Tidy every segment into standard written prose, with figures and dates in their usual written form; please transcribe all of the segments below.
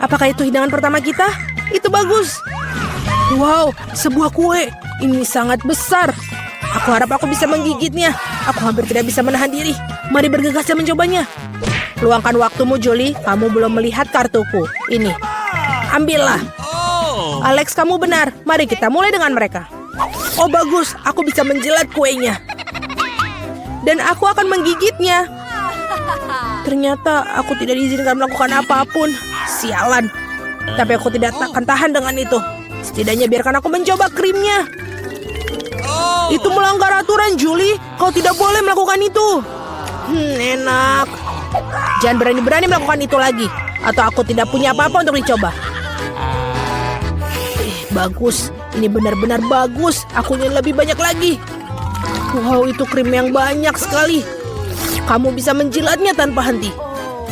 Apakah itu hidangan pertama kita? Itu bagus. Wow, sebuah kue. Ini sangat besar. Aku harap aku bisa menggigitnya. Aku hampir tidak bisa menahan diri. Mari bergegas dan mencobanya. Luangkan waktumu, Julie. Kamu belum melihat kartuku. Ini. Ambillah. Alex, kamu benar. Mari kita mulai dengan mereka. Oh, bagus. Aku bisa menjilat kuenya. Dan aku akan menggigitnya. Ternyata aku tidak diizinkan melakukan apapun. Sialan. Tapi aku tidak akan tahan dengan itu. Setidaknya biarkan aku mencoba krimnya. Itu melanggar aturan, Julie. Kau tidak boleh melakukan itu. Enak. Jangan berani-berani melakukan itu lagi. Atau aku tidak punya apa-apa untuk dicoba. Bagus. Ini benar-benar bagus. Aku ingin lebih banyak lagi. Wow, itu krim yang banyak sekali. Kamu bisa menjilatnya tanpa henti.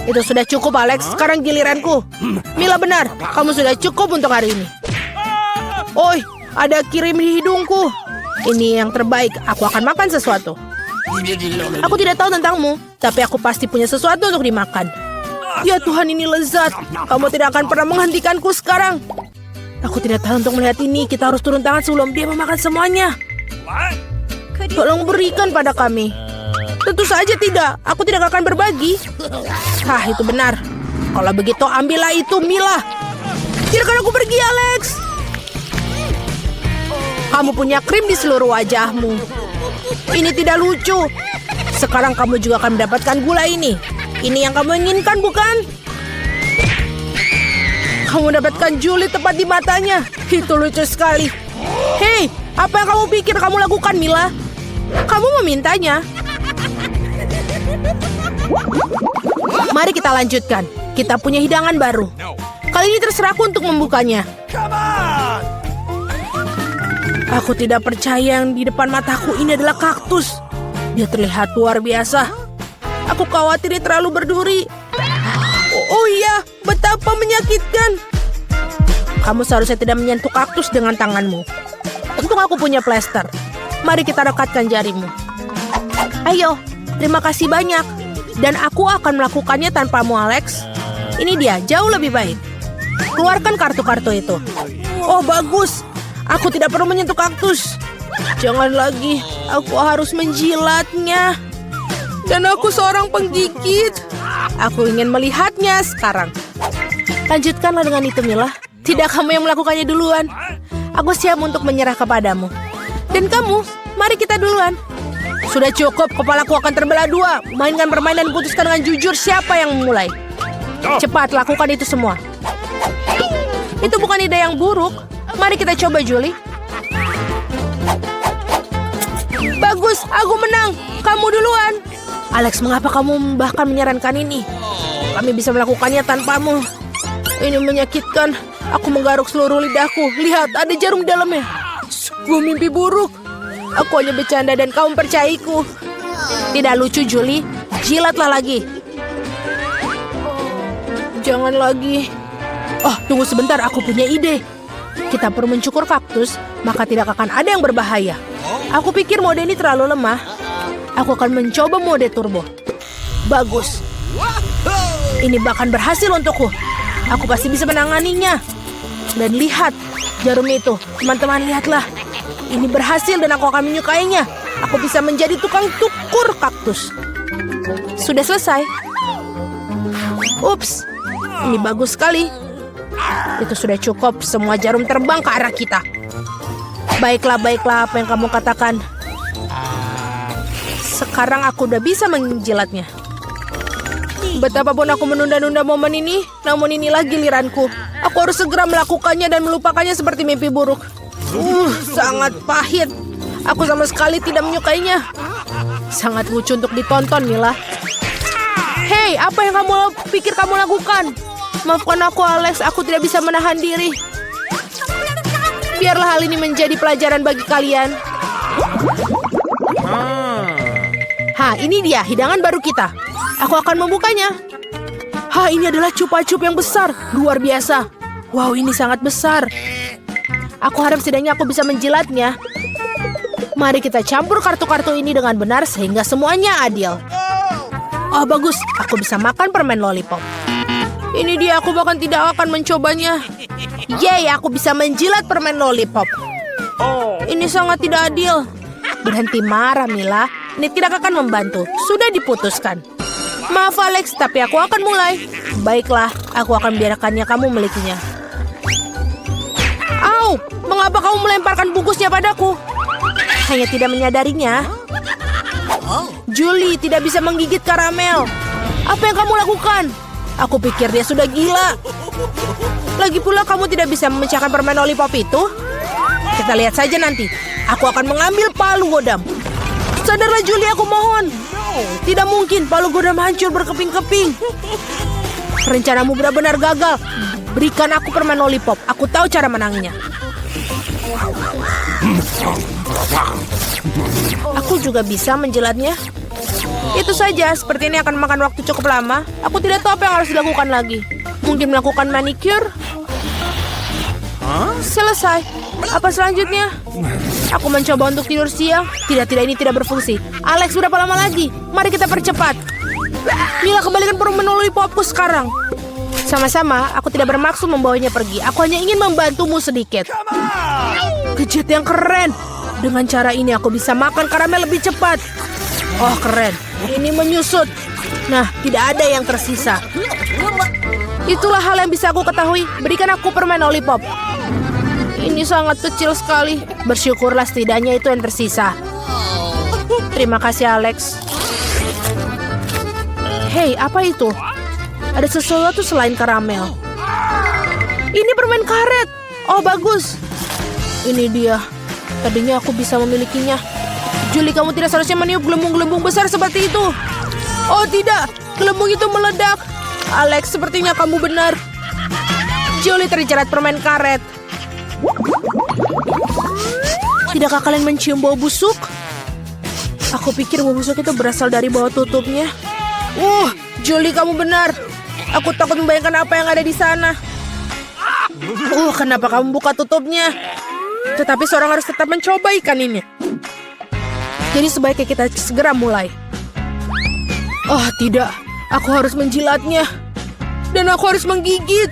Itu sudah cukup, Alex. Sekarang giliranku. Mila benar. Kamu sudah cukup untuk hari ini. Oi, ada kirim di hidungku. Ini yang terbaik. Aku akan makan sesuatu. Aku tidak tahu tentangmu, tapi aku pasti punya sesuatu untuk dimakan. Ya Tuhan, ini lezat. Kamu tidak akan pernah menghentikanku sekarang. Aku tidak tahu untuk melihat ini. Kita harus turun tangan sebelum dia memakan semuanya. Tolong berikan pada kami. Tentu saja tidak. Aku tidak akan berbagi. Hah, itu benar. Kalau begitu, ambillah itu, Mila. Biarkan aku pergi, Alex. Kamu punya krim di seluruh wajahmu. Ini tidak lucu. Sekarang kamu juga akan mendapatkan gula ini. Ini yang kamu inginkan, bukan? Kamu mendapatkan Julie tepat di matanya. Itu lucu sekali. Hei, apa yang kamu pikir kamu lakukan, Mila? Kamu memintanya. Mari kita lanjutkan. Kita punya hidangan baru. Kali ini terserahku untuk membukanya. Aku tidak percaya yang di depan mataku ini adalah kaktus. Dia terlihat luar biasa. Aku khawatir dia terlalu berduri. Oh iya, betapa menyakitkan. Kamu seharusnya tidak menyentuh kaktus dengan tanganmu. Untung aku punya plester. Mari kita rekatkan jarimu. Ayo, terima kasih banyak. Dan aku akan melakukannya tanpamu, Alex. Ini dia, jauh lebih baik. Keluarkan kartu-kartu itu. Oh, bagus. Aku tidak perlu menyentuh kaktus. Jangan lagi, aku harus menjilatnya. Dan aku seorang penggigit. Aku ingin melihatnya sekarang. Lanjutkanlah dengan itu, Mila. Tidak kamu yang melakukannya duluan. Aku siap untuk menyerah kepadamu. Dan kamu, mari kita duluan. Sudah cukup, kepalaku akan terbelah dua. Mainkan permainan dan putuskan dengan jujur siapa yang memulai. Cepat, lakukan itu semua. Itu bukan ide yang buruk. Mari kita coba, Julie. Bagus, aku menang. Kamu duluan. Alex, mengapa kamu bahkan menyarankan ini? Kami bisa melakukannya tanpamu. Ini menyakitkan. Aku menggaruk seluruh lidahku. Lihat, ada jarum di dalamnya. Sebuah mimpi buruk. Aku hanya bercanda dan kamu percayaiku. Tidak lucu, Julie. Jilatlah lagi. Jangan lagi. Oh, tunggu sebentar. Aku punya ide. Kita perlu mencukur kaktus, maka tidak akan ada yang berbahaya. Aku pikir mode ini terlalu lemah. Aku akan mencoba mode turbo. Bagus. Ini bahkan berhasil untukku. Aku pasti bisa menanganinya. Dan lihat, jarum itu. Teman-teman, lihatlah. Ini berhasil dan aku akan menyukainya. Aku bisa menjadi tukang cukur kaktus. Sudah selesai. Ups, ini bagus sekali. Itu sudah cukup. Semua jarum terbang ke arah kita. Baiklah, baiklah apa yang kamu katakan. Sekarang aku udah bisa menjilatnya. Betapapun aku menunda-nunda momen ini, namun inilah giliranku. Aku harus segera melakukannya dan melupakannya seperti mimpi buruk. Sangat pahit. Aku sama sekali tidak menyukainya. Sangat lucu untuk ditonton, Mila. Hei, apa yang kamu pikir kamu lakukan? Maafkan aku, Alex. Aku tidak bisa menahan diri. Biarlah hal ini menjadi pelajaran bagi kalian. Ini dia hidangan baru kita. Aku akan membukanya. Ini adalah cupa-cup yang besar. Luar biasa. Wow, ini sangat besar. Aku harap setidaknya aku bisa menjilatnya. Mari kita campur kartu-kartu ini dengan benar sehingga semuanya adil. Oh, bagus. Aku bisa makan permen lollipop. Ini dia, aku bahkan tidak akan mencobanya. Yeay, aku bisa menjilat permen lollipop. Ini sangat tidak adil. Berhenti marah, Mila. Ini tidak akan membantu. Sudah diputuskan. Maaf, Alex, tapi aku akan mulai. Baiklah, aku akan biarkannya kamu milikinya. Au, mengapa kamu melemparkan bungkusnya padaku? Hanya tidak menyadarinya. Julie tidak bisa menggigit karamel. Apa yang kamu lakukan? Aku pikir dia sudah gila. Lagi pula kamu tidak bisa memecahkan permen lollipop itu. Kita lihat saja nanti. Aku akan mengambil palu godam. Sadarlah Julie, aku mohon. Tidak mungkin palu godam hancur berkeping-keping. Rencanamu benar-benar gagal. Berikan aku permen lollipop. Aku tahu cara menangnya. Aku juga bisa menjilatnya. Itu saja, seperti ini akan makan waktu cukup lama. Aku tidak tahu apa yang harus dilakukan lagi. Mungkin melakukan manicure. Selesai. Apa selanjutnya? Aku mencoba untuk tidur siang. Tidak, ini tidak berfungsi. Alex, berapa lama lagi? Mari kita percepat. Mila, kembalikan permen lollipopku sekarang. Sama-sama, aku tidak bermaksud membawanya pergi. Aku hanya ingin membantumu sedikit. Gadget yang keren. Dengan cara ini aku bisa makan karamel lebih cepat. Oh, keren. Ini menyusut. Nah, tidak ada yang tersisa. Itulah hal yang bisa aku ketahui. Berikan aku permen lollipop. Ini sangat kecil sekali. Bersyukurlah setidaknya itu yang tersisa. Terima kasih, Alex. Hei, apa itu? Ada sesuatu selain karamel. Ini permen karet. Oh, bagus. Ini dia. Tadinya aku bisa memilikinya. Julie, kamu tidak seharusnya meniup gelembung-gelembung besar seperti itu. Oh tidak, gelembung itu meledak. Alex, sepertinya kamu benar. Julie terjerat permen karet. Tidakkah kalian mencium bau busuk? Aku pikir bau busuk itu berasal dari bawah tutupnya. Julie, kamu benar. Aku takut membayangkan apa yang ada di sana. Kenapa kamu buka tutupnya? Tetapi seorang harus tetap mencoba ikan ini. Jadi sebaiknya kita segera mulai. Oh tidak, aku harus menjilatnya. Dan aku harus menggigit.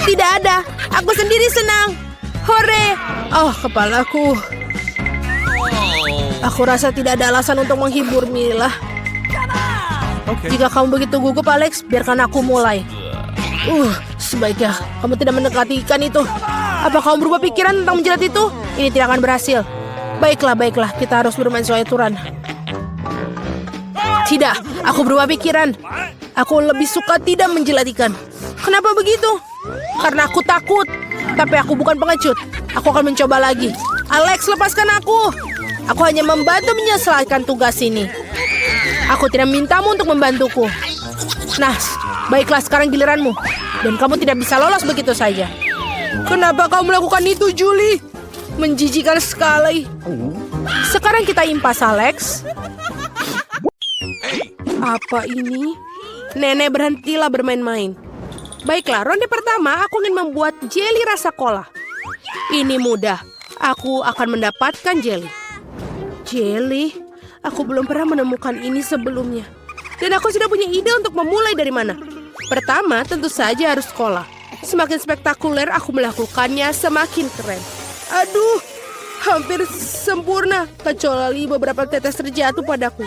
Tidak ada, aku sendiri senang. Hore! Oh, kepalaku. Aku rasa tidak ada alasan untuk menghibur Mila. Jika kamu begitu gugup, Alex, biarkan aku mulai. Sebaiknya kamu tidak mendekati ikan itu. Apa kamu berubah pikiran tentang menjilat itu? Ini tidak akan berhasil. Baiklah, kita harus bermain sesuai aturan. Tidak, aku berubah pikiran. Aku lebih suka tidak menjilat ikan. Kenapa begitu? Karena aku takut. Tapi aku bukan pengecut. Aku akan mencoba lagi. Alex, lepaskan aku. Aku hanya membantu menyelesaikan tugas ini. Aku tidak mintamu untuk membantuku. Nah, baiklah, sekarang giliranmu. Dan kamu tidak bisa lolos begitu saja. Kenapa kamu melakukan itu, Julie? Menjijikan sekali. Sekarang kita impas, Alex. Apa ini? Nenek, berhentilah bermain-main. Baiklah, ronde pertama aku ingin membuat jelly rasa cola. Ini mudah. Aku akan mendapatkan jelly. Jelly? Aku belum pernah menemukan ini sebelumnya. Dan aku sudah punya ide untuk memulai dari mana. Pertama, tentu saja harus cola. Semakin spektakuler aku melakukannya, semakin keren. Aduh, hampir sempurna. Kecuali beberapa tetes terjatuh padaku.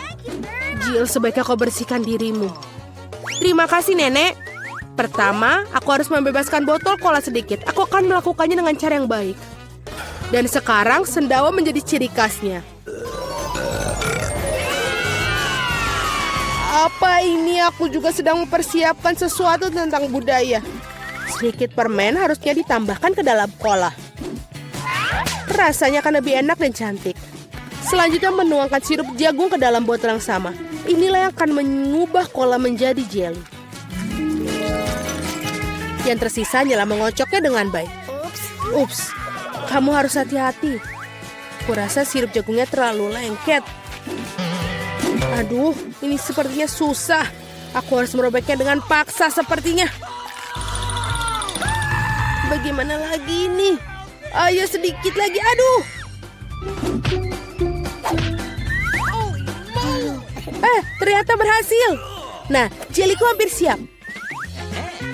Jill, sebaiknya kau bersihkan dirimu. Terima kasih, Nenek. Pertama, aku harus membebaskan botol cola sedikit. Aku akan melakukannya dengan cara yang baik. Dan sekarang, sendawa menjadi ciri khasnya. Apa ini? Aku juga sedang mempersiapkan sesuatu tentang budaya. Sedikit permen harusnya ditambahkan ke dalam cola. Rasanya akan lebih enak dan cantik. Selanjutnya menuangkan sirup jagung ke dalam botol yang sama. Inilah yang akan mengubah cola menjadi jelly. Yang tersisa hanyalah mengocoknya dengan baik. Ups, kamu harus hati-hati. Kurasa sirup jagungnya terlalu lengket. Aduh, ini sepertinya susah. Aku harus merobeknya dengan paksa sepertinya. Bagaimana lagi ini? Ayo sedikit lagi, aduh. Ternyata berhasil. Nah, jellyku hampir siap.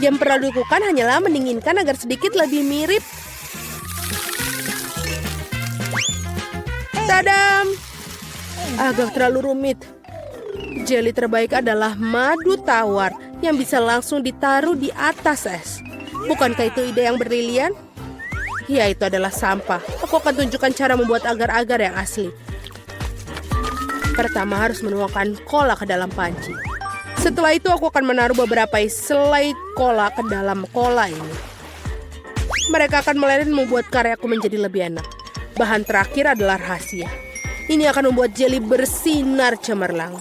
Yang perlu dilakukan hanyalah mendinginkan agar sedikit lebih mirip. Tadam! Agak terlalu rumit. Jelly terbaik adalah madu tawar yang bisa langsung ditaruh di atas es. Bukankah itu ide yang brilian? Ya, itu adalah sampah. Aku akan tunjukkan cara membuat agar-agar yang asli. Pertama harus menuangkan cola ke dalam panci. Setelah itu aku akan menaruh beberapa selai cola ke dalam cola ini. Mereka akan meleleh dan membuat karyaku menjadi lebih enak. Bahan terakhir adalah rahasia. Ini akan membuat jelly bersinar cemerlang.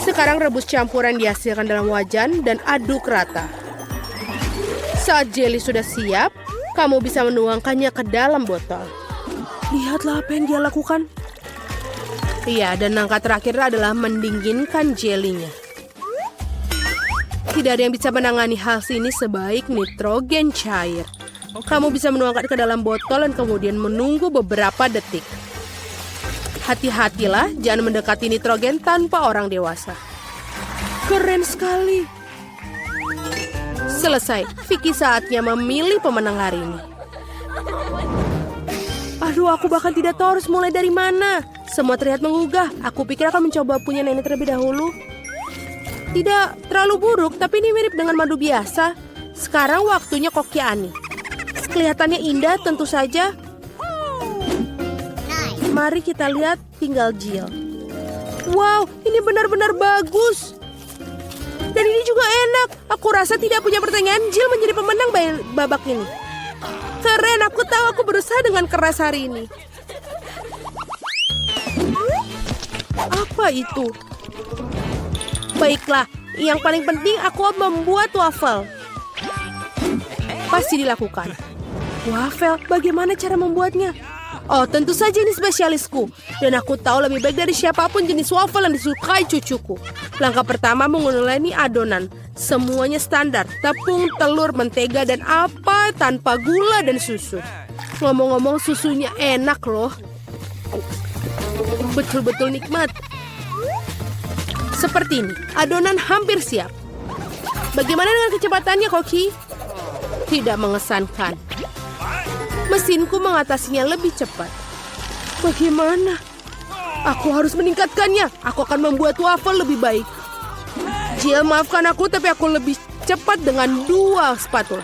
Sekarang rebus campuran dihasilkan dalam wajan dan aduk rata. Saat jelly sudah siap, kamu bisa menuangkannya ke dalam botol. Lihatlah apa yang dia lakukan. Iya, dan langkah terakhir adalah mendinginkan jelinya. Tidak ada yang bisa menangani hal ini sebaik nitrogen cair. Kamu bisa menuangkan ke dalam botol dan kemudian menunggu beberapa detik. Hati-hatilah, jangan mendekati nitrogen tanpa orang dewasa. Keren sekali. Selesai, Vicky saatnya memilih pemenang hari ini. Aduh, aku bahkan tidak tahu harus mulai dari mana. Semua terlihat menggugah. Aku pikir akan mencoba punya nenek terlebih dahulu. Tidak terlalu buruk, tapi ini mirip dengan madu biasa. Sekarang waktunya koki Ani. Kelihatannya indah tentu saja. Mari kita lihat tinggal Jill. Wow, ini benar-benar bagus. Dan ini juga enak. Aku rasa tidak punya pertanyaan, Jill menjadi pemenang babak ini. Keren, aku tahu aku berusaha dengan keras hari ini. Apa itu? Baiklah, yang paling penting aku membuat waffle. Pasti dilakukan. Waffle, bagaimana cara membuatnya? Oh, tentu saja ini spesialisku. Dan aku tahu lebih baik dari siapapun jenis waffle yang disukai cucuku. Langkah pertama menguleni adonan. Semuanya standar. Tepung, telur, mentega, dan apa tanpa gula dan susu. Ngomong-ngomong, susunya enak loh. Betul-betul nikmat. Seperti ini, adonan hampir siap. Bagaimana dengan kecepatannya, Koki? Tidak mengesankan. Mesinku mengatasinya lebih cepat. Bagaimana? Aku harus meningkatkannya. Aku akan membuat waffle lebih baik. Jill, maafkan aku, tapi aku lebih cepat dengan 2 spatula.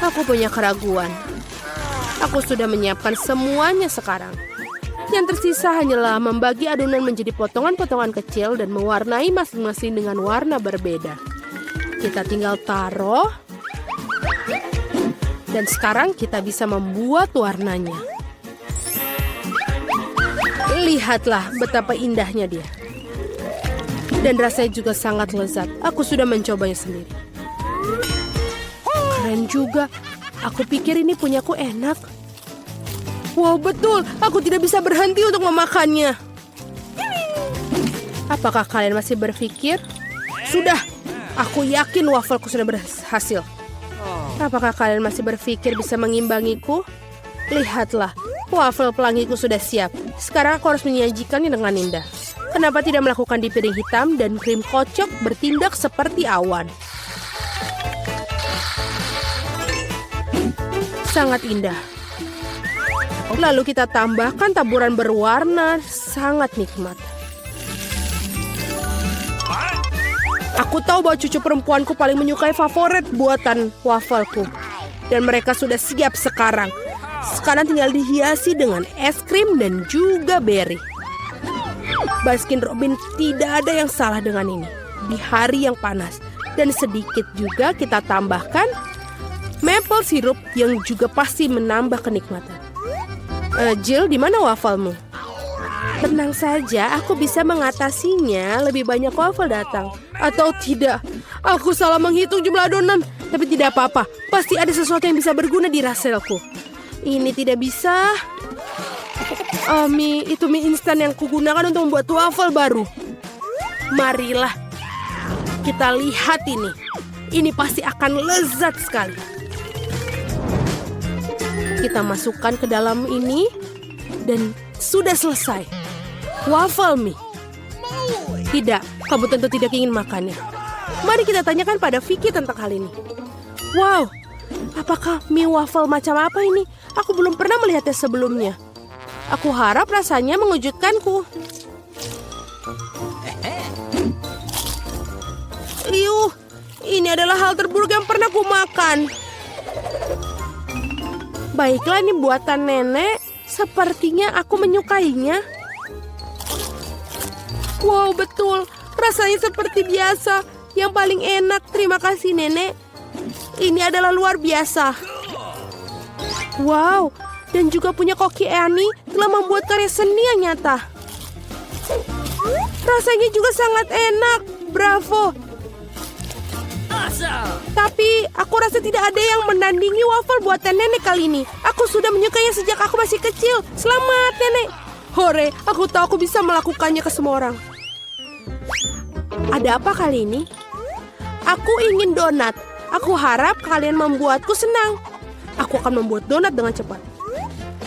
Aku punya keraguan. Aku sudah menyiapkan semuanya sekarang. Yang tersisa hanyalah membagi adonan menjadi potongan-potongan kecil dan mewarnai masing-masing dengan warna berbeda. Kita tinggal taruh. Dan sekarang kita bisa membuat warnanya. Lihatlah betapa indahnya dia. Dan rasanya juga sangat lezat. Aku sudah mencobanya sendiri. Keren juga. Aku pikir ini punyaku enak. Wow, betul. Aku tidak bisa berhenti untuk memakannya. Apakah kalian masih berpikir? Sudah. Aku yakin wafelku sudah berhasil. Apakah kalian masih berpikir bisa mengimbangiku? Lihatlah. Wafel pelangiku sudah siap. Sekarang aku harus menyajikannya dengan indah. Kenapa tidak melakukan di piring hitam dan krim kocok bertindak seperti awan? Sangat indah. Lalu kita tambahkan taburan berwarna, sangat nikmat. Aku tahu bahwa cucu perempuanku paling menyukai favorit buatan wafelku. Dan mereka sudah siap sekarang. Sekarang tinggal dihiasi dengan es krim dan juga beri. Baskin Robbins, tidak ada yang salah dengan ini. Di hari yang panas. Dan sedikit juga kita tambahkan maple syrup yang juga pasti menambah kenikmatan. Jill, di mana wafelmu? Tenang saja, aku bisa mengatasinya. Lebih banyak waffle datang. Atau tidak, aku salah menghitung jumlah adonan. Tapi tidak apa-apa, pasti ada sesuatu yang bisa berguna di raselku. Ini tidak bisa. Itu mie instan yang kugunakan untuk membuat waffle baru. Marilah, kita lihat ini. Ini pasti akan lezat sekali. Kita masukkan ke dalam ini. Dan sudah selesai. Waffle mie. Tidak, kamu tentu tidak ingin makannya. Mari kita tanyakan pada Vicky tentang hal ini. Wow, apakah mie waffle macam apa ini? Aku belum pernah melihatnya sebelumnya. Aku harap rasanya mengejutkanku. Iuh, ini adalah hal terburuk yang pernah ku makan. Baiklah, ini buatan nenek. Sepertinya aku menyukainya. Wow, betul. Rasanya seperti biasa. Yang paling enak. Terima kasih, nenek. Ini adalah luar biasa. Wow, dan juga punya Koki Annie telah membuat karya seni yang nyata. Rasanya juga sangat enak. Bravo. Tapi aku rasa tidak ada yang menandingi waffle buatan nenek kali ini. Aku sudah menyukainya sejak aku masih kecil. Selamat, nenek. Hore, aku tahu aku bisa melakukannya ke semua orang. Ada apa kali ini? Aku ingin donat. Aku harap kalian membuatku senang. Aku akan membuat donat dengan cepat.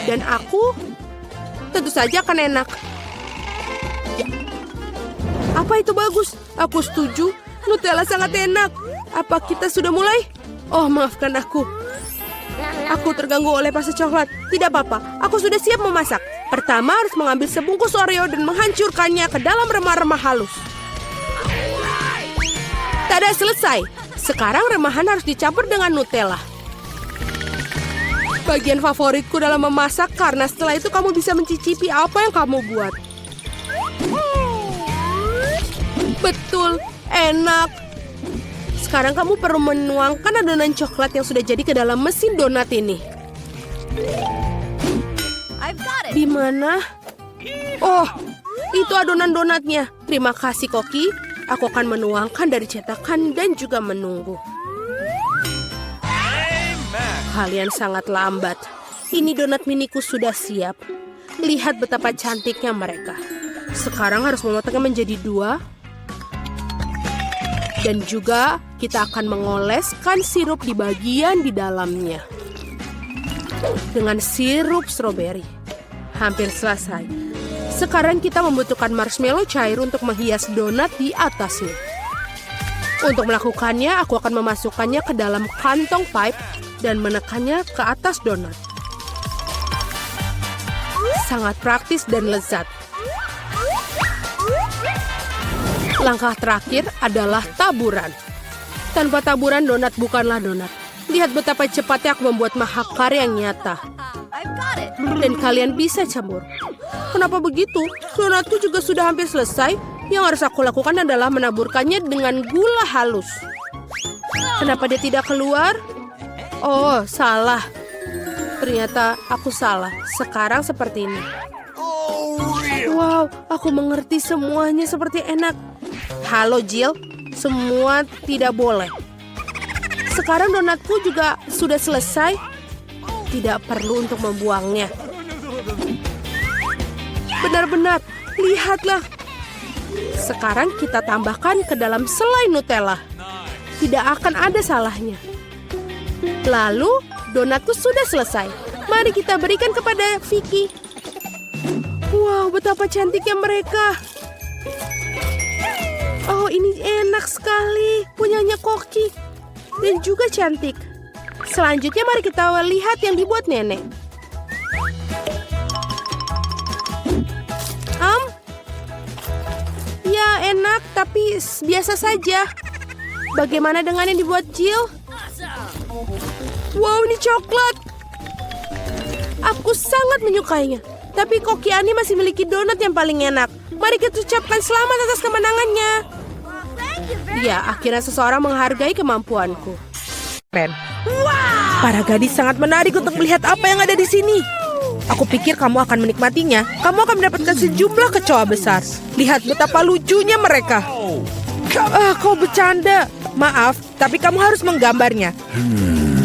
Dan aku tentu saja akan enak. Ya. Apa itu bagus? Aku setuju. Nutella sangat enak. Apa kita sudah mulai? Oh, maafkan aku. Aku terganggu oleh pasta coklat. Tidak apa-apa, aku sudah siap memasak. Pertama harus mengambil sebungkus Oreo dan menghancurkannya ke dalam remah-remah halus. Tada, selesai. Sekarang remahan harus dicampur dengan Nutella. Bagian favoritku dalam memasak karena setelah itu kamu bisa mencicipi apa yang kamu buat. Betul, enak. Sekarang kamu perlu menuangkan adonan coklat yang sudah jadi ke dalam mesin donat ini. Di mana? Oh, itu adonan donatnya. Terima kasih, Koki. Aku akan menuangkan dari cetakan dan juga menunggu. Kalian sangat lambat. Ini donat miniku sudah siap. Lihat betapa cantiknya mereka. Sekarang harus memotongnya menjadi 2. Dan juga kita akan mengoleskan sirup di bagian di dalamnya. Dengan sirup stroberi. Hampir selesai. Sekarang kita membutuhkan marshmallow cair untuk menghias donat di atasnya. Untuk melakukannya, aku akan memasukkannya ke dalam kantong pipe dan menekannya ke atas donat. Sangat praktis dan lezat. Langkah terakhir adalah taburan. Tanpa taburan, donat bukanlah donat. Lihat betapa cepatnya aku membuat mahakarya yang nyata. Dan kalian bisa campur. Kenapa begitu? Donatku juga sudah hampir selesai. Yang harus aku lakukan adalah menaburkannya dengan gula halus. Kenapa dia tidak keluar? Oh, salah. Ternyata aku salah. Sekarang seperti ini. Wow, aku mengerti semuanya seperti enak. Halo, Jill. Semua tidak boleh. Sekarang donatku juga sudah selesai. Tidak perlu untuk membuangnya. Benar-benar, lihatlah. Sekarang kita tambahkan ke dalam selai Nutella. Tidak akan ada salahnya. Lalu, donatku sudah selesai. Mari kita berikan kepada Vicky. Wow, betapa cantiknya mereka. Oh, ini enak sekali. Punyanya Koki. Dan juga cantik. Selanjutnya mari kita lihat yang dibuat nenek. Ya, enak, tapi biasa saja. Bagaimana dengan yang dibuat Jill? Wow, ini coklat. Aku sangat menyukainya. Tapi Koki Annie masih memiliki donat yang paling enak. Mari kita ucapkan selamat atas kemenangannya. Ya, akhirnya seseorang menghargai kemampuanku. Para gadis sangat menarik untuk melihat apa yang ada di sini. Aku pikir kamu akan menikmatinya. Kamu akan mendapatkan sejumlah kecoa besar. Lihat betapa lucunya mereka. Kau bercanda. Maaf, tapi kamu harus menggambarnya.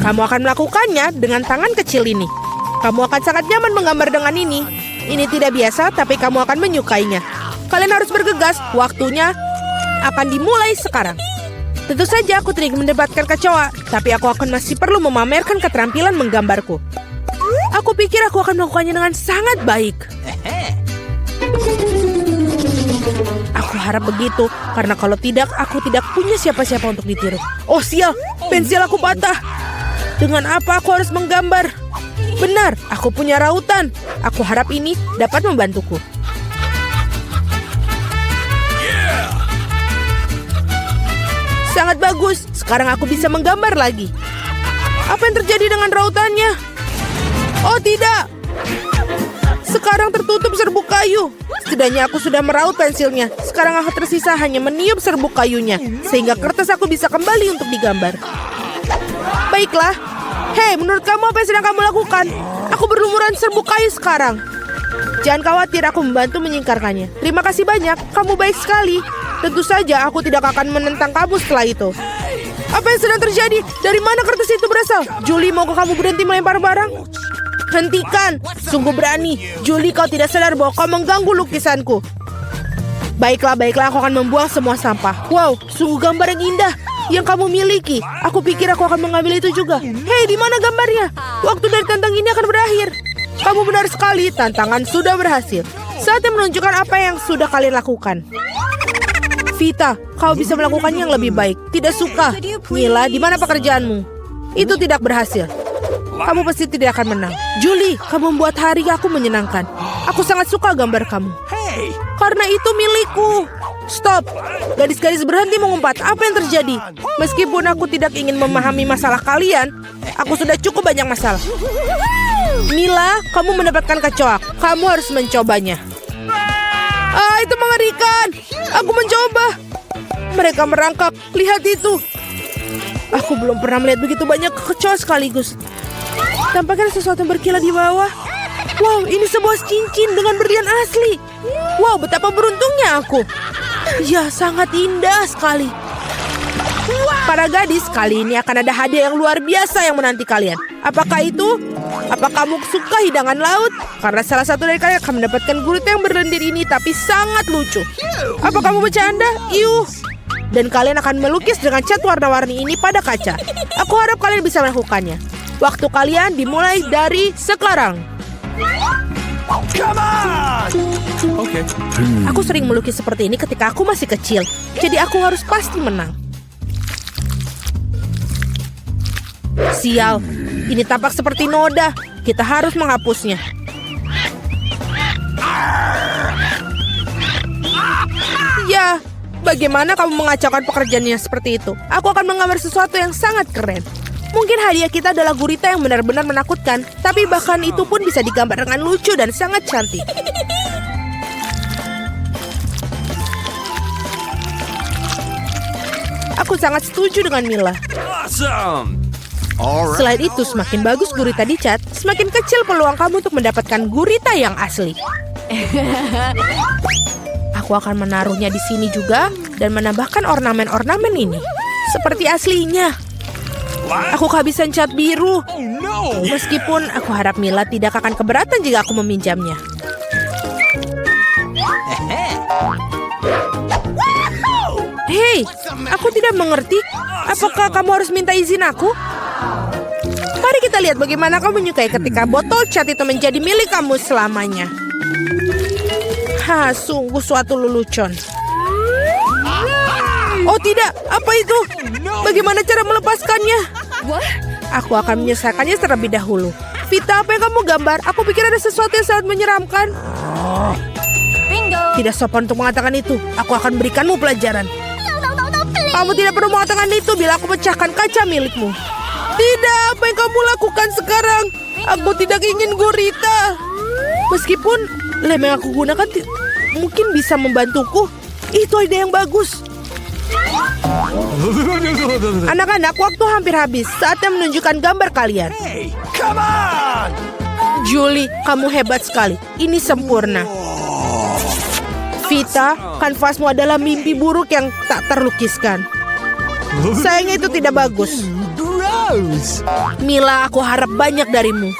Kamu akan melakukannya dengan tangan kecil ini. Kamu akan sangat nyaman menggambar dengan ini. Ini tidak biasa, tapi kamu akan menyukainya. Kalian harus bergegas. Waktunya akan dimulai sekarang. Tentu saja aku tidak ingin mendapatkan kecoa, tapi aku akan masih perlu memamerkan keterampilan menggambarku. Aku pikir aku akan melakukannya dengan sangat baik. Aku Aku harap begitu, karena kalau tidak, aku tidak punya siapa-siapa untuk ditiru. Oh sial, pensil aku patah. Dengan apa aku harus menggambar? Benar, aku punya rautan. Aku harap ini dapat membantuku. Sangat bagus, sekarang aku bisa menggambar lagi. Apa yang terjadi dengan rautannya? Oh tidak, sekarang tertutup serbuk kayu. Setidaknya aku sudah meraut pensilnya. Sekarang aku tersisa hanya meniup serbuk kayunya, sehingga kertas aku bisa kembali untuk digambar. Baiklah. Hei, menurut kamu apa yang sedang kamu lakukan? Aku berlumuran serbuk kayu sekarang. Jangan khawatir, aku membantu menyingkarkannya. Terima kasih banyak, kamu baik sekali. Tentu saja aku tidak akan menentang kamu setelah itu. Apa yang sedang terjadi? Dari mana kertas itu berasal? Julie, maukah kamu berhenti melempar barang? Hentikan! Sungguh berani. Julie, kau tidak sadar bahwa kau mengganggu lukisanku. Baiklah, aku akan membuang semua sampah. Wow, sungguh gambar yang indah yang kamu miliki. Aku pikir aku akan mengambil itu juga. Hei, di mana gambarnya? Waktu dari tantangan ini akan berakhir. Kamu benar sekali, tantangan sudah berhasil. Saatnya menunjukkan apa yang sudah kalian lakukan. Vita, kau bisa melakukannya yang lebih baik. Tidak suka. Mila, di mana pekerjaanmu? Itu tidak berhasil. Kamu pasti tidak akan menang. Julie, kamu membuat hari aku menyenangkan. Aku sangat suka gambar kamu. Karena itu milikku. Stop. Gadis-gadis berhenti mengumpat. Apa yang terjadi? Meskipun aku tidak ingin memahami masalah kalian, aku sudah cukup banyak masalah. Mila, kamu mendapatkan kecoak. Kamu harus mencobanya. Itu mengerikan. Aku mencoba. Mereka merangkap. Lihat itu. Aku belum pernah melihat begitu banyak kecoak sekaligus. Tampaknya sesuatu yang berkilat di bawah. Wow, ini sebuah cincin dengan berlian asli. Wow, betapa beruntungnya aku. Ya, sangat indah sekali. Para gadis, kali ini akan ada hadiah yang luar biasa yang menanti kalian. Apakah itu? Apa kamu suka hidangan laut? Karena salah satu dari kalian akan mendapatkan gurita yang berlendir ini, tapi sangat lucu. Apa kamu bercanda? Iuh. Dan kalian akan melukis dengan cat warna-warni ini pada kaca. Aku harap kalian bisa melakukannya. Waktu kalian dimulai dari sekarang. Okay. Aku sering melukis seperti ini ketika aku masih kecil. Jadi aku harus pasti menang. Sial, ini tampak seperti noda. Kita harus menghapusnya. Ya, bagaimana kamu mengacaukan pekerjaannya seperti itu? Aku akan menggambar sesuatu yang sangat keren. Mungkin hadiah kita adalah gurita yang benar-benar menakutkan, tapi bahkan itu pun bisa digambar dengan lucu dan sangat cantik. Aku sangat setuju dengan Mila. Awesome. Selain itu, semakin bagus gurita dicat, semakin kecil peluang kamu untuk mendapatkan gurita yang asli. Aku akan menaruhnya di sini juga dan menambahkan ornamen-ornamen ini. Seperti aslinya. Aku kehabisan cat biru. Meskipun aku harap Mila tidak akan keberatan jika aku meminjamnya. Hei, aku tidak mengerti. Apakah kamu harus minta izin aku? Mari kita lihat bagaimana kamu menyukai ketika botol cat itu menjadi milik kamu selamanya. Sungguh suatu lelucon. Oh tidak, apa itu? Bagaimana cara melepaskannya? Aku akan menyelesaikannya terlebih dahulu. Vita, apa yang kamu gambar? Aku pikir ada sesuatu yang sangat menyeramkan. Tidak sopan untuk mengatakan itu. Aku akan berikanmu pelajaran. Kamu tidak perlu mengatakan itu bila aku pecahkan kaca milikmu. Tidak, apa yang kamu lakukan sekarang? Aku tidak ingin gurita. Meskipun lem yang aku gunakan mungkin bisa membantuku. Itu ide yang bagus. Anak-anak, waktu hampir habis. Saatnya menunjukkan gambar kalian. Hey, come on! Julie, kamu hebat sekali. Ini sempurna. Vita, kanvasmu adalah mimpi buruk yang tak terlukiskan. Sayangnya itu tidak bagus. Gross! Mila, aku harap banyak darimu.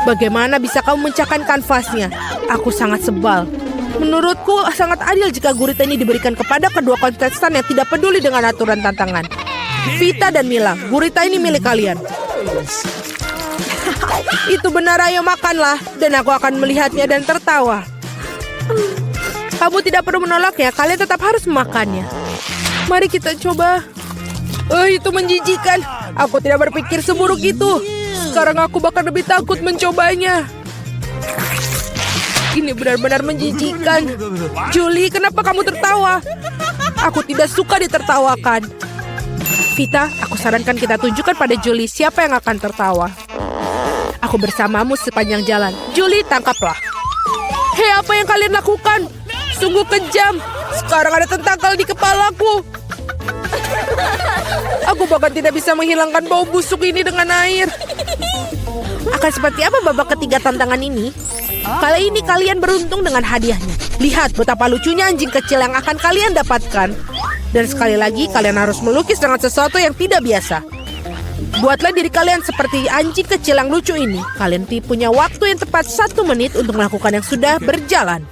Bagaimana bisa kamu memecahkan kanvasnya? Aku sangat sebal. Menurutku sangat adil jika gurita ini diberikan kepada kedua kontestan yang tidak peduli dengan aturan tantangan. Vita dan Mila, gurita ini milik kalian. Itu benar, ayo makanlah. Dan aku akan melihatnya dan tertawa. Kamu tidak perlu menolaknya, kalian tetap harus memakannya. Mari kita coba. Itu menjijikan. Aku tidak berpikir seburuk itu. Sekarang aku bahkan lebih takut mencobanya. Ini benar-benar menjijikan. Julie, kenapa kamu tertawa? Aku tidak suka ditertawakan. Vita, aku sarankan kita tunjukkan pada Julie siapa yang akan tertawa. Aku bersamamu sepanjang jalan. Julie, tangkaplah. Hei, apa yang kalian lakukan? Sungguh kejam. Sekarang ada tentakel di kepalaku. Aku bahkan tidak bisa menghilangkan bau busuk ini dengan air. Akan seperti apa babak ketiga tantangan ini? Kali ini kalian beruntung dengan hadiahnya. Lihat betapa lucunya anjing kecil yang akan kalian dapatkan. Dan sekali lagi kalian harus melukis dengan sesuatu yang tidak biasa. Buatlah diri kalian seperti anjing kecil yang lucu ini. Kalian punya waktu yang tepat 1 menit untuk melakukan yang sudah berjalan.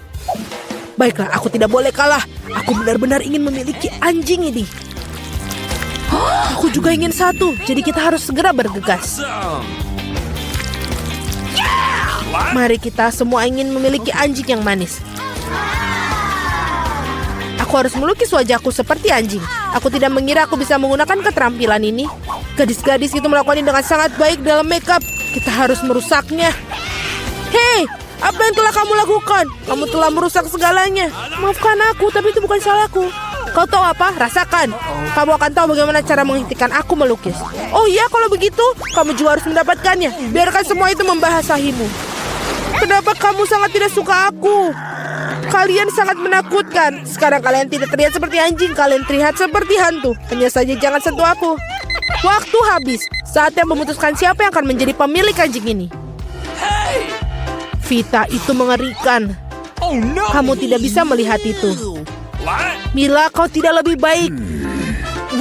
Baiklah, aku tidak boleh kalah. Aku benar-benar ingin memiliki anjing ini. Aku juga ingin satu, jadi kita harus segera bergegas. Mari kita semua ingin memiliki anjing yang manis. Aku harus melukis wajahku seperti anjing. Aku tidak mengira aku bisa menggunakan keterampilan ini. Gadis-gadis itu melakukannya dengan sangat baik dalam makeup. Kita harus merusaknya. Hei, apa yang telah kamu lakukan? Kamu telah merusak segalanya. Maafkan aku, tapi itu bukan salahku. Kau tahu apa? Rasakan. Kamu akan tahu bagaimana cara menghentikan aku melukis. Oh iya, kalau begitu, kamu juga harus mendapatkannya. Biarkan semua itu membahasahimu. Kenapa kamu sangat tidak suka aku? Kalian sangat menakutkan. Sekarang kalian tidak terlihat seperti anjing. Kalian terlihat seperti hantu. Hanya saja jangan sentuh aku. Waktu habis. Saatnya memutuskan siapa yang akan menjadi pemilik anjing ini. Vita, itu mengerikan. Kamu tidak bisa melihat itu. Mila, kau tidak lebih baik.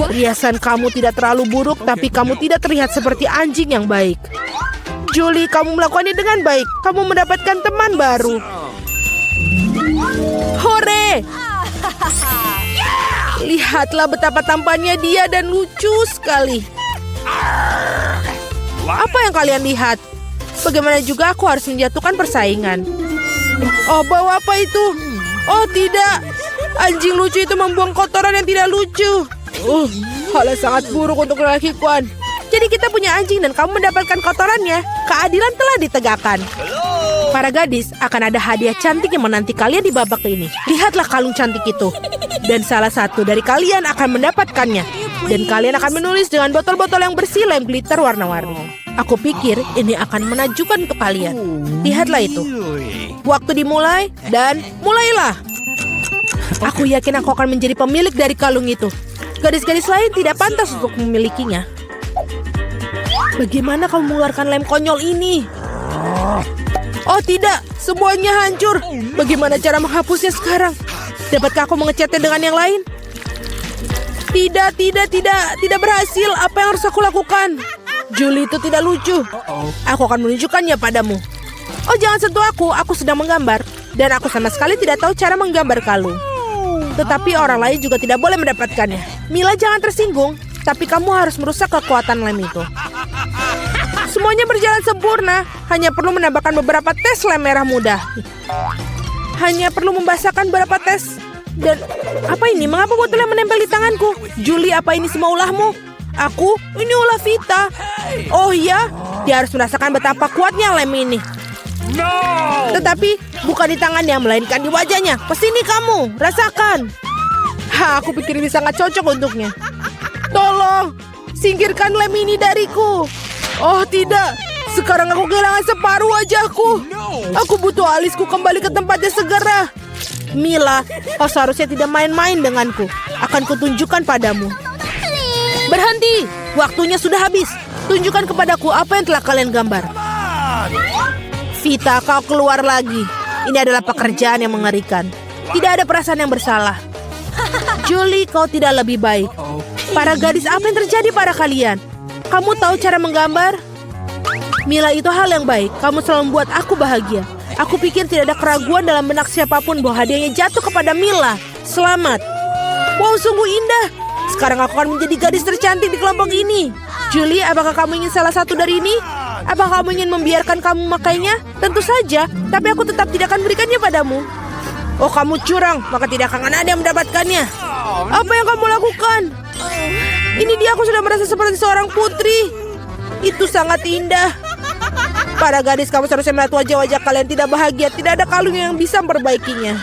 Riasan kamu tidak terlalu buruk, tapi kamu tidak terlihat seperti anjing yang baik. Julie, kamu melakukannya dengan baik. Kamu mendapatkan teman baru. Hore! Lihatlah betapa tampannya dia dan lucu sekali. Apa yang kalian lihat? Bagaimana juga aku harus menjatuhkan persaingan. Oh, bawa apa itu? Oh, tidak. Anjing lucu itu membuang kotoran yang tidak lucu. Hal yang sangat buruk untuk lelakian. Jadi kita punya anjing dan kamu mendapatkan kotorannya. Keadilan telah ditegakkan. Para gadis, akan ada hadiah cantik yang menanti kalian di babak ini. Lihatlah kalung cantik itu. Dan salah satu dari kalian akan mendapatkannya. Dan kalian akan menulis dengan botol-botol yang bersilam glitter warna-warni. Aku pikir ini akan menakjubkan ke kalian. Lihatlah itu. Waktu dimulai dan mulailah. Aku yakin aku akan menjadi pemilik dari kalung itu. Gadis-gadis lain tidak pantas untuk memilikinya. Bagaimana kamu mengeluarkan lem konyol ini? Oh tidak, semuanya hancur. Bagaimana cara menghapusnya sekarang? Dapatkah aku mengecatnya dengan yang lain? Tidak berhasil. Apa yang harus aku lakukan? Julie, itu tidak lucu. Aku akan menunjukkannya padamu. Oh, jangan sentuh aku sedang menggambar. Dan aku sama sekali tidak tahu cara menggambar kalung. Tetapi orang lain juga tidak boleh mendapatkannya. Mila, jangan tersinggung. Tapi kamu harus merusak kekuatan lem itu. Semuanya berjalan sempurna. Hanya perlu menambahkan beberapa tes lem merah muda. Hanya perlu membasahkan beberapa tes. Dan apa ini? Mengapa botolnya menempel di tanganku? Julie, apa ini semua ulahmu? Ini ulah Vita. Oh iya, dia harus merasakan betapa kuatnya lem ini. Tetapi bukan di tangannya, melainkan di wajahnya. Kesini kamu, rasakan. Aku pikir ini sangat cocok untuknya. Tolong, singkirkan lem ini dariku. Oh tidak, sekarang aku kehilangan separuh wajahku. Aku butuh alisku kembali ke tempatnya segera. Mila, kau seharusnya tidak main-main denganku. Akan kutunjukkan padamu. Berhenti, waktunya sudah habis. Tunjukkan kepadaku apa yang telah kalian gambar. Vita, kau keluar lagi. Ini adalah pekerjaan yang mengerikan. Tidak ada perasaan yang bersalah. Julie, kau tidak lebih baik. Para gadis, apa yang terjadi pada kalian? Kamu tahu cara menggambar? Mila, itu hal yang baik. Kamu selalu membuat aku bahagia. Aku pikir tidak ada keraguan dalam benak siapapun bahwa hadiahnya jatuh kepada Mila. Selamat. Wow, sungguh indah. Sekarang aku akan menjadi gadis tercantik di kelompok ini. Julie, apakah kamu ingin salah satu dari ini? Apakah kamu ingin membiarkan kamu memakainya? Tentu saja, tapi aku tetap tidak akan berikannya padamu. Oh, kamu curang, maka tidak akan ada yang mendapatkannya. Apa yang kamu lakukan? Ini dia, aku sudah merasa seperti seorang putri. Itu sangat indah. Para gadis, kamu seharusnya melihat wajah-wajah kalian tidak bahagia. Tidak ada kalung yang bisa memperbaikinya.